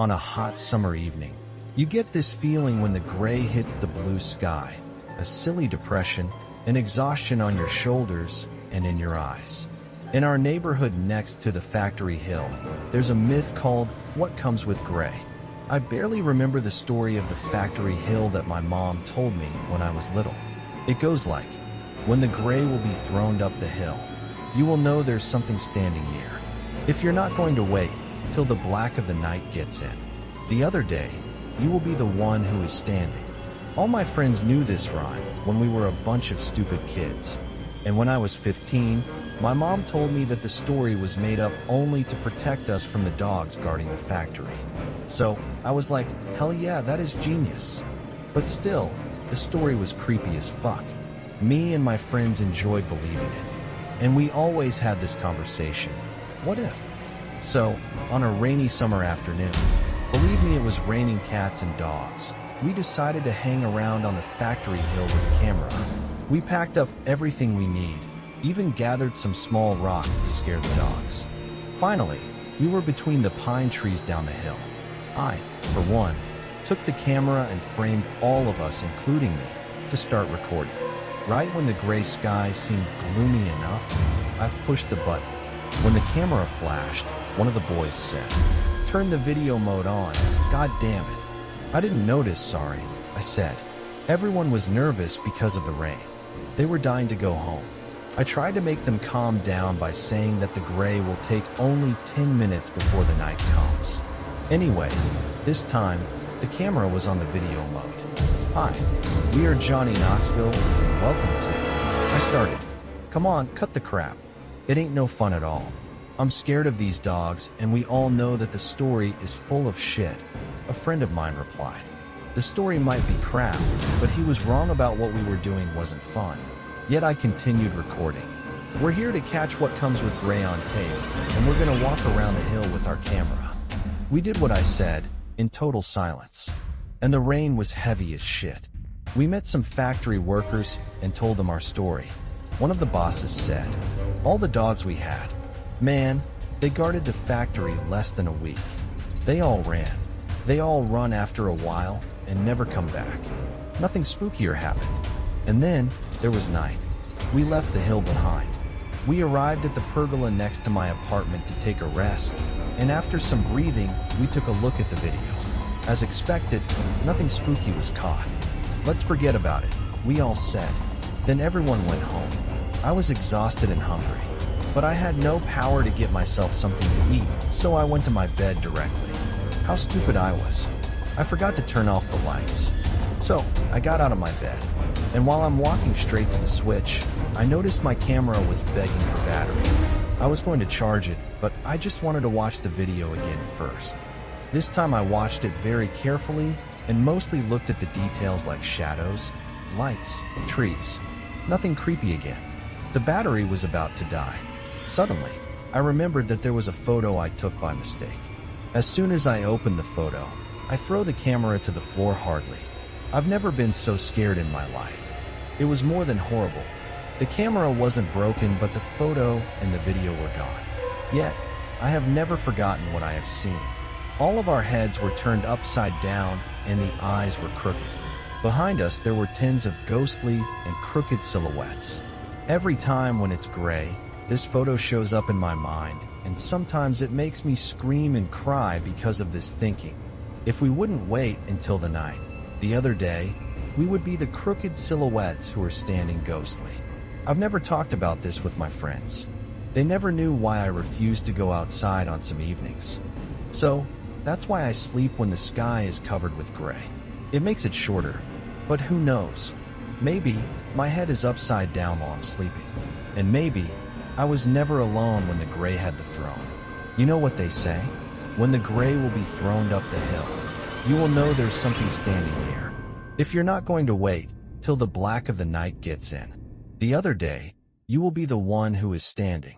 on a hot summer evening. You get this feeling when the gray hits the blue sky, a silly depression, an exhaustion on your shoulders and in your eyes. In our neighborhood next to the factory hill, there's a myth called "What Comes with Gray." I barely remember the story of the factory hill that my mom told me when I was little. It goes like, when the gray will be thrown up the hill, you will know there's something standing near. If you're not going to wait till the black of the night gets in, the other day, you will be the one who is standing. All my friends knew this rhyme when we were a bunch of stupid kids. And when I was 15, my mom told me that the story was made up only to protect us from the dogs guarding the factory. So I was like, hell yeah, that is genius. But still, the story was creepy as fuck. Me and my friends enjoyed believing it. And we always had this conversation. What if? So, on a rainy summer afternoon, believe me, it was raining cats and dogs, we decided to hang around on the factory hill with a camera. We packed up everything we need, even gathered some small rocks to scare the dogs. Finally, we were between the pine trees down the hill. I, for one, took the camera and framed all of us, including me, to start recording. Right when the gray sky seemed gloomy enough, I pushed the button. When the camera flashed, one of the boys said, "Turn the video mode on, god damn it." "I didn't notice, sorry," I said. Everyone was nervous because of the rain. They were dying to go home. I tried to make them calm down by saying that the gray will take only 10 minutes before the night comes. Anyway, this time, the camera was on the video mode. "Hi, we are Johnny Knoxville, and welcome to..." I started. "Come on, cut the crap. It ain't no fun at all. I'm scared of these dogs, and we all know that the story is full of shit," a friend of mine replied. The story might be crap, but he was wrong about what we were doing wasn't fun. Yet I continued recording. "We're here to catch what comes with gray on tape, and we're gonna walk around the hill with our camera." We did what I said, in total silence. And the rain was heavy as shit. We met some factory workers and told them our story. One of the bosses said, "All the dogs we had, man, they guarded the factory less than a week. They all ran. They all run after a while and never come back. Nothing spookier happened. And then there was night. We left the hill behind. We arrived at the pergola next to my apartment to take a rest, and after some breathing, we took a look at the video. As expected, nothing spooky was caught. Let's forget about it," we all said. Then everyone went home. I was exhausted and hungry, but I had no power to get myself something to eat, so I went to my bed directly. How stupid I was. I forgot to turn off the lights. So I got out of my bed, and while I'm walking straight to the switch, I noticed my camera was begging for battery. I was going to charge it, but I just wanted to watch the video again first. This time I watched it very carefully and mostly looked at the details like shadows, lights, trees. Nothing creepy again. The battery was about to die. Suddenly, I remembered that there was a photo I took by mistake. As soon as I opened the photo, I threw the camera to the floor hardly. I've never been so scared in my life. It was more than horrible. The camera wasn't broken, but the photo and the video were gone. Yet, I have never forgotten what I have seen. All of our heads were turned upside down and the eyes were crooked. Behind us there were tens of ghostly and crooked silhouettes. Every time when it's gray, this photo shows up in my mind, and sometimes it makes me scream and cry because of this thinking. If we wouldn't wait until the night, the other day, we would be the crooked silhouettes who are standing ghostly. I've never talked about this with my friends. They never knew why I refused to go outside on some evenings. So, that's why I sleep when the sky is covered with gray. It makes it shorter, but who knows? Maybe my head is upside down while I'm sleeping. And maybe I was never alone when the gray had the throne. You know what they say? When the gray will be throned up the hill, you will know there's something standing near. If you're not going to wait till the black of the night gets in, the other day, you will be the one who is standing.